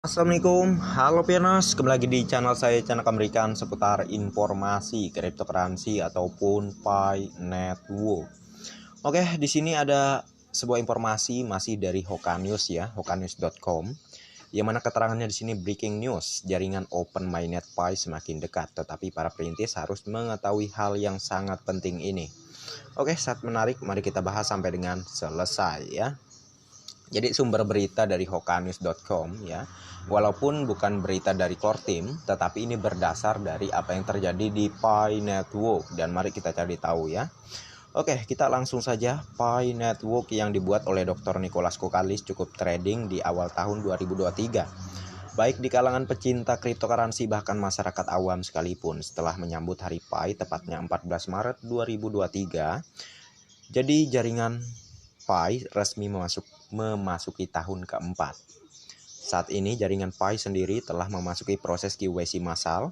Assalamualaikum, halo Pianos, kembali lagi di channel saya, channel Amerikan seputar informasi cryptocurrency ataupun Pi Network. Oke, di sini ada sebuah informasi masih dari Hoka News ya, hokanews.com, yang mana keterangannya di sini breaking news, jaringan Open Mainnet Pi semakin dekat, tetapi para perintis harus mengetahui hal yang sangat penting ini. Oke, saat menarik, mari kita bahas sampai dengan selesai ya. Jadi sumber berita dari hokanews.com ya. Walaupun bukan berita dari core team, tetapi ini berdasar dari apa yang terjadi di Pi Network, dan mari kita cari tahu ya. Oke, kita langsung saja. Pi Network yang dibuat oleh Dr. Nicholas Kokkalis cukup trading di awal tahun 2023. Baik di kalangan pecinta cryptocurrency bahkan masyarakat awam sekalipun, setelah menyambut hari Pi tepatnya 14 Maret 2023. Jadi jaringan Pi resmi memasuki tahun keempat. Saat ini jaringan Pi sendiri telah memasuki proses KYC massal.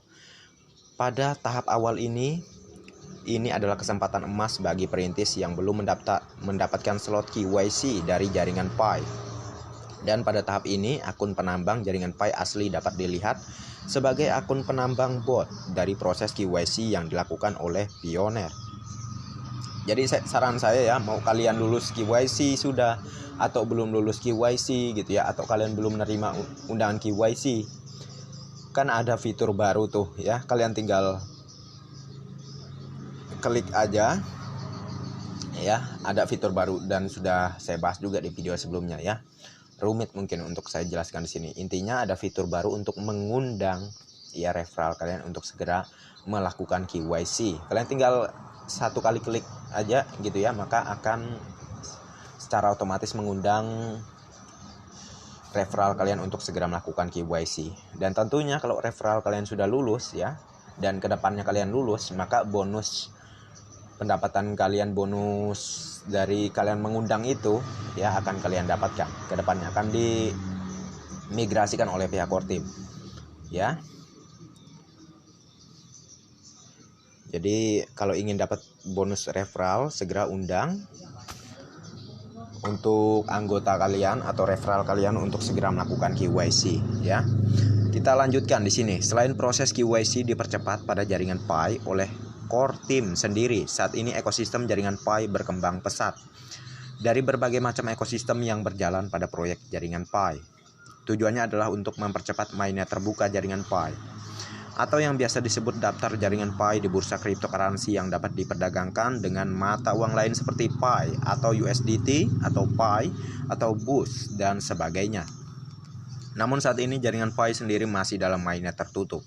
Pada tahap awal ini adalah kesempatan emas bagi perintis yang belum mendapatkan slot KYC dari jaringan Pi. Dan pada tahap ini akun penambang jaringan Pi asli dapat dilihat sebagai akun penambang bot dari proses KYC yang dilakukan oleh Pioneer. Jadi saran saya ya, mau kalian lulus KYC sudah atau belum lulus KYC gitu ya, atau kalian belum menerima undangan KYC, kan ada fitur baru tuh ya, kalian tinggal klik aja ya, ada fitur baru dan sudah saya bahas juga di video sebelumnya ya. Rumit mungkin untuk saya jelaskan di sini. Intinya ada fitur baru untuk mengundang ya referral kalian untuk segera melakukan KYC. Kalian tinggal satu kali klik aja gitu ya, maka akan secara otomatis mengundang referral kalian untuk segera melakukan KYC. Dan tentunya kalau referral kalian sudah lulus ya, dan kedepannya kalian lulus, maka bonus pendapatan kalian, bonus dari kalian mengundang itu ya akan kalian dapatkan. Kedepannya akan dimigrasikan oleh pihak core team ya. Jadi kalau ingin dapat bonus referral, segera undang untuk anggota kalian atau referral kalian untuk segera melakukan KYC ya. Kita lanjutkan di sini. Selain proses KYC dipercepat pada jaringan Pi oleh core team sendiri, saat ini ekosistem jaringan Pi berkembang pesat dari berbagai macam ekosistem yang berjalan pada proyek jaringan Pi. Tujuannya adalah untuk mempercepat mainnet terbuka jaringan Pi, atau yang biasa disebut daftar jaringan Pi di bursa cryptocurrency yang dapat diperdagangkan dengan mata uang lain seperti Pi atau USDT atau Pi atau BUSD dan sebagainya. Namun saat ini jaringan Pi sendiri masih dalam mainnet tertutup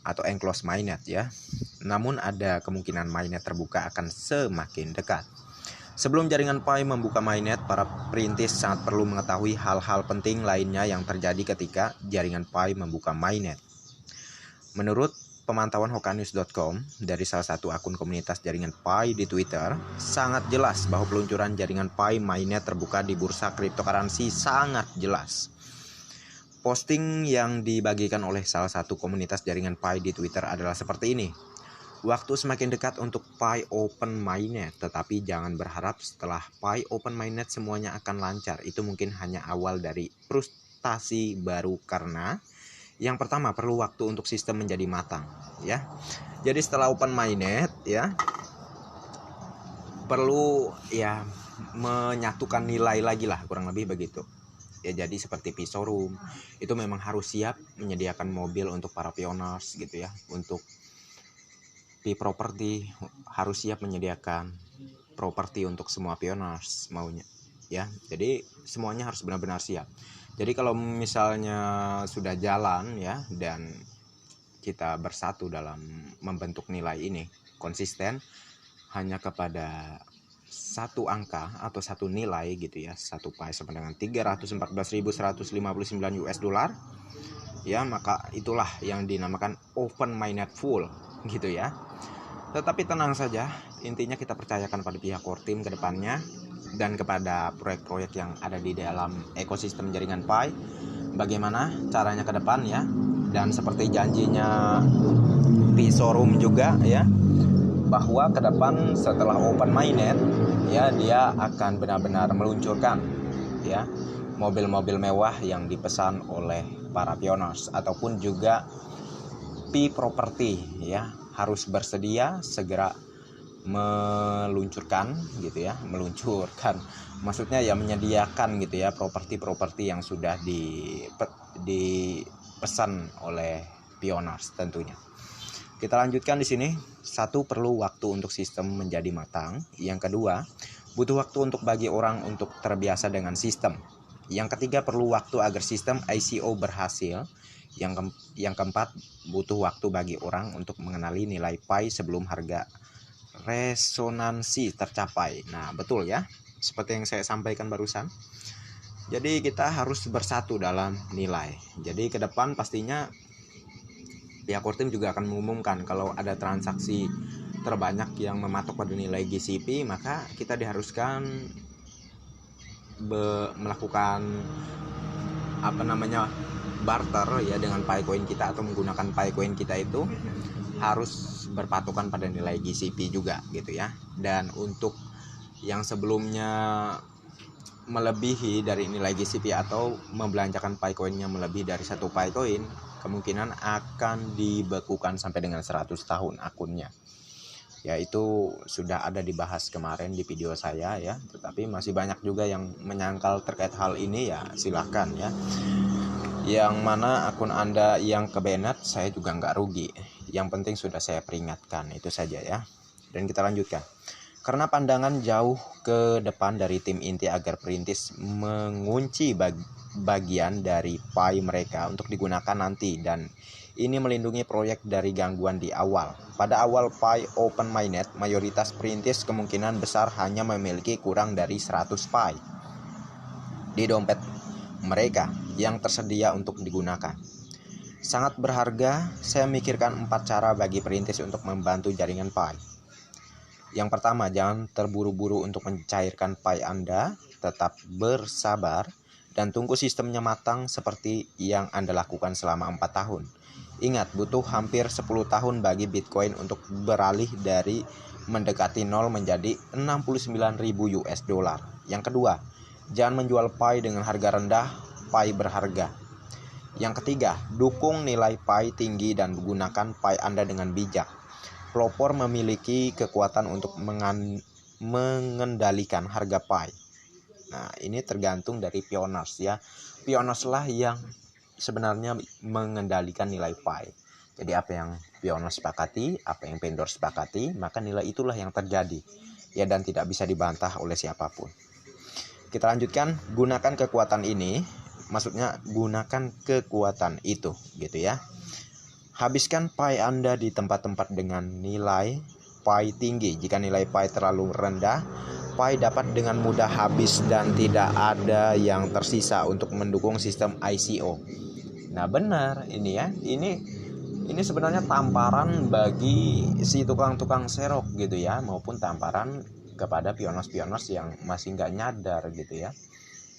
atau enclosed mainnet ya. Namun ada kemungkinan mainnet terbuka akan semakin dekat. Sebelum jaringan Pi membuka mainnet, para perintis sangat perlu mengetahui hal-hal penting lainnya yang terjadi ketika jaringan Pi membuka mainnet. Menurut pemantauan hokanews.com dari salah satu akun komunitas jaringan Pi di Twitter, sangat jelas bahwa peluncuran jaringan Pi mainnet terbuka di bursa cryptocurrency sangat jelas. Posting yang dibagikan oleh salah satu komunitas jaringan Pi di Twitter adalah seperti ini. Waktu semakin dekat untuk Pi Open Mainnet, tetapi jangan berharap setelah Pi Open Mainnet semuanya akan lancar. Itu mungkin hanya awal dari frustasi baru, karena yang pertama perlu waktu untuk sistem menjadi matang ya. Jadi setelah open mainnet ya, perlu ya menyatukan nilai lagi lah, kurang lebih begitu ya. Jadi seperti P-Showroom itu memang harus siap menyediakan mobil untuk para pioneers gitu ya. Untuk P-Property harus siap menyediakan properti untuk semua pioneers maunya ya. Jadi semuanya harus benar-benar siap. Jadi kalau misalnya sudah jalan ya, dan kita bersatu dalam membentuk nilai ini konsisten hanya kepada satu angka atau satu nilai gitu ya, satu Pi sama dengan 314.159 US dollar ya, maka itulah yang dinamakan open mainnet full gitu ya. Tetapi tenang saja, intinya kita percayakan pada pihak core team ke depannya dan kepada proyek-proyek yang ada di dalam ekosistem jaringan Pi, bagaimana caranya ke depan ya. Dan seperti janjinya P-Showroom juga ya, bahwa ke depan setelah open mainnet ya, dia akan benar-benar meluncurkan ya mobil-mobil mewah yang dipesan oleh para pioners ataupun juga P-property ya, harus bersedia segera meluncurkan gitu ya, maksudnya ya menyediakan gitu ya properti-properti yang sudah dipesan oleh pioners tentunya. Kita lanjutkan di sini. Satu, perlu waktu untuk sistem menjadi matang. Yang kedua, butuh waktu untuk bagi orang untuk terbiasa dengan sistem. Yang ketiga, perlu waktu agar sistem ICO berhasil. Yang keempat, butuh waktu bagi orang untuk mengenali nilai pi sebelum harga resonansi tercapai. Nah, betul ya, seperti yang saya sampaikan barusan. Jadi kita harus bersatu dalam nilai. Jadi ke depan pastinya pihak core team juga akan mengumumkan kalau ada transaksi terbanyak yang mematok pada nilai GCP, maka kita diharuskan melakukan barter ya dengan Picoin kita, atau menggunakan Picoin kita itu harus berpatokan pada nilai GCP juga gitu ya. Dan untuk yang sebelumnya melebihi dari nilai GCP atau membelanjakan Picoinnya melebihi dari 1 Picoin, kemungkinan akan dibekukan sampai dengan 100 tahun akunnya. Ya, itu sudah ada dibahas kemarin di video saya ya, tetapi masih banyak juga yang menyangkal terkait hal ini, ya silahkan ya. Yang mana akun Anda yang kebanet, saya juga nggak rugi. Yang penting sudah saya peringatkan, itu saja ya. Dan kita lanjutkan. Karena pandangan jauh ke depan dari tim inti agar perintis mengunci bagian dari pi mereka untuk digunakan nanti, dan ini melindungi proyek dari gangguan di awal. Pada awal pi open mainnet, mayoritas perintis kemungkinan besar hanya memiliki kurang dari 100 pi di dompet mereka yang tersedia untuk digunakan. Sangat berharga, saya mikirkan 4 cara bagi perintis untuk membantu jaringan pi. Yang pertama, jangan terburu-buru untuk mencairkan pi Anda, tetap bersabar dan tunggu sistemnya matang seperti yang Anda lakukan selama 4 tahun. Ingat, butuh hampir 10 tahun bagi Bitcoin untuk beralih dari mendekati 0 menjadi 69.000 US dollar. Yang kedua, jangan menjual pi dengan harga rendah, pi berharga. Yang ketiga, dukung nilai pi tinggi dan gunakan pi Anda dengan bijak. Pelopor memiliki kekuatan untuk mengendalikan harga pi. Nah, ini tergantung dari pioners ya. Pioners lah yang sebenarnya mengendalikan nilai pi. Jadi apa yang pioners sepakati, apa yang vendor sepakati, maka nilai itulah yang terjadi. Ya, dan tidak bisa dibantah oleh siapapun. Kita lanjutkan, gunakan kekuatan ini, maksudnya gunakan kekuatan itu gitu ya. Habiskan pi Anda di tempat-tempat dengan nilai pi tinggi. Jika nilai pi terlalu rendah, pi dapat dengan mudah habis dan tidak ada yang tersisa untuk mendukung sistem ICO. Nah, benar ini ya. Ini sebenarnya tamparan bagi si tukang-tukang serok gitu ya, maupun tamparan kepada pioners-pioners yang masih nggak nyadar gitu ya.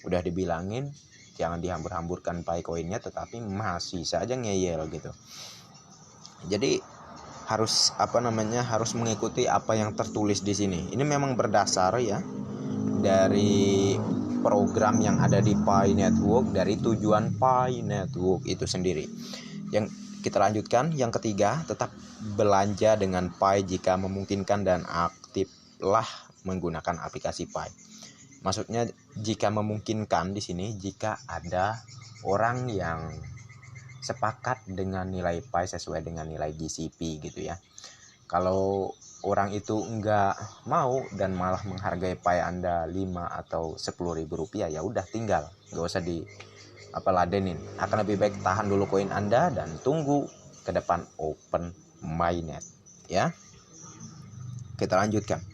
Udah dibilangin jangan dihambur-hamburkan Picoinnya, tetapi masih saja ngeyel gitu. Jadi harus harus mengikuti apa yang tertulis di sini. Ini memang berdasar ya dari program yang ada di Pi Network, dari tujuan Pi Network itu sendiri. Yang kita lanjutkan, yang ketiga, tetap belanja dengan Pi jika memungkinkan dan aktiflah menggunakan aplikasi Pi. Maksudnya jika memungkinkan di sini, jika ada orang yang sepakat dengan nilai pi sesuai dengan nilai GCP gitu ya. Kalau orang itu enggak mau dan malah menghargai pi Anda 5 atau 10.000 rupiah, ya udah tinggal, enggak usah ladenin. Akan lebih baik tahan dulu koin Anda dan tunggu ke depan open mainnet ya. Kita lanjutkan.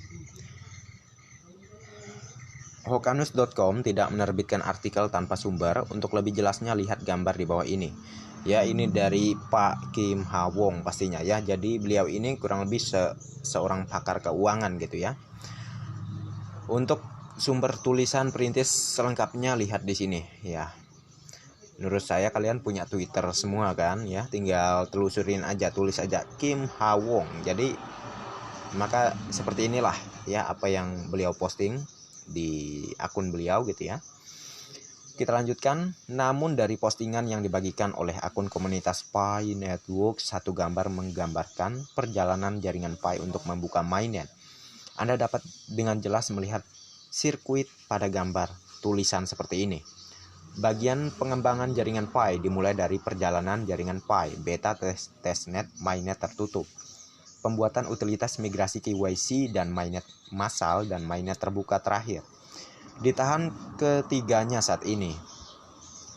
Hokanus.com tidak menerbitkan artikel tanpa sumber. Untuk lebih jelasnya lihat gambar di bawah ini. Ya, ini dari Pak Kim Ha Wong pastinya ya. Jadi beliau ini kurang lebih seorang pakar keuangan gitu ya. Untuk sumber tulisan perintis selengkapnya lihat di sini ya. Menurut saya kalian punya Twitter semua kan ya. Tinggal telusurin aja, tulis aja Kim Ha Wong. Jadi maka seperti inilah ya apa yang beliau posting di akun beliau gitu ya. Kita lanjutkan, namun dari postingan yang dibagikan oleh akun komunitas Pi Network, satu gambar menggambarkan perjalanan jaringan Pi untuk membuka mainnet. Anda dapat dengan jelas melihat sirkuit pada gambar tulisan seperti ini. Bagian pengembangan jaringan Pi dimulai dari perjalanan jaringan Pi, beta testnet mainnet tertutup, pembuatan utilitas migrasi KYC dan mainnet massal dan mainnet terbuka terakhir. Ditahan ketiganya saat ini.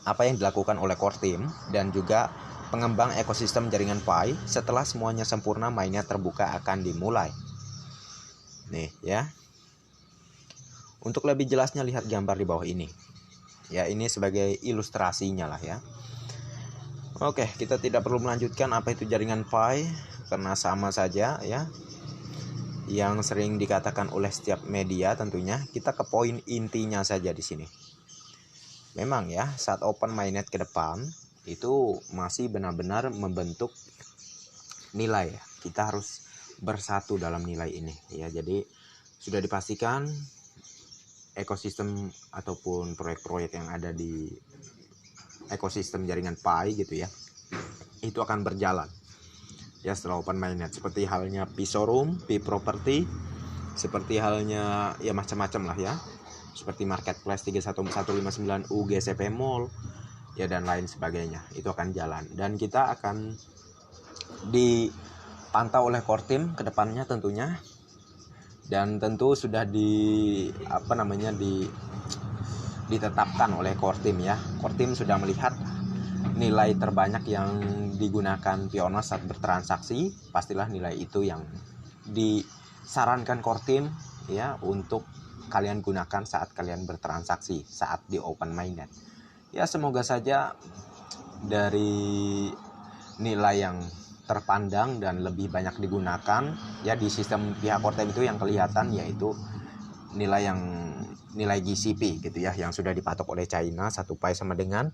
Apa yang dilakukan oleh core team dan juga pengembang ekosistem jaringan Pi setelah semuanya sempurna, mainnet terbuka akan dimulai. Nih ya. Untuk lebih jelasnya lihat gambar di bawah ini. Ya, ini sebagai ilustrasinya lah ya. Oke, kita tidak perlu melanjutkan apa itu jaringan Pi karena sama saja ya. Yang sering dikatakan oleh setiap media tentunya. Kita ke poin intinya saja di sini. Memang ya, saat open mainnet ke depan itu masih benar-benar membentuk nilai. Kita harus bersatu dalam nilai ini ya. Jadi sudah dipastikan ekosistem ataupun proyek-proyek yang ada di ekosistem jaringan Pi gitu ya, itu akan berjalan ya setelah open mainnet, seperti halnya Pi Showroom, Pi Property, seperti halnya ya macam-macam lah ya, seperti Marketplace 31159 GCP Mall ya dan lain sebagainya. Itu akan jalan dan kita akan dipantau oleh core team ke depannya tentunya, dan tentu sudah ditetapkan oleh core team ya. Core team sudah melihat nilai terbanyak yang digunakan Pionos saat bertransaksi, pastilah nilai itu yang disarankan core team ya untuk kalian gunakan saat kalian bertransaksi saat di open mainnet. Ya semoga saja dari nilai yang terpandang dan lebih banyak digunakan ya di sistem pihak core team itu yang kelihatan yaitu nilai GCP gitu ya, yang sudah dipatok oleh China. 1 Pi sama dengan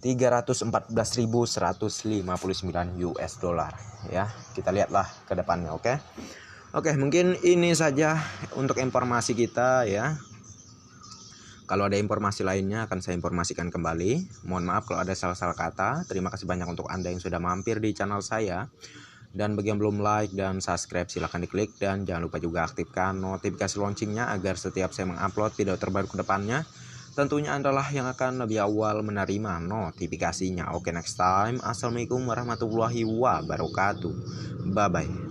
314.159 US dollar ya. Kita lihatlah ke depannya. Oke, mungkin ini saja untuk informasi kita ya. Kalau ada informasi lainnya akan saya informasikan kembali. Mohon maaf kalau ada salah-salah kata. Terima kasih banyak untuk Anda yang sudah mampir di channel saya. Dan bagi yang belum like dan subscribe silahkan diklik, dan jangan lupa juga aktifkan notifikasi loncengnya agar setiap saya mengupload video terbaru ke depannya, tentunya Anda lah yang akan lebih awal menerima notifikasinya. Oke, next time. Assalamualaikum warahmatullahi wabarakatuh. Bye bye.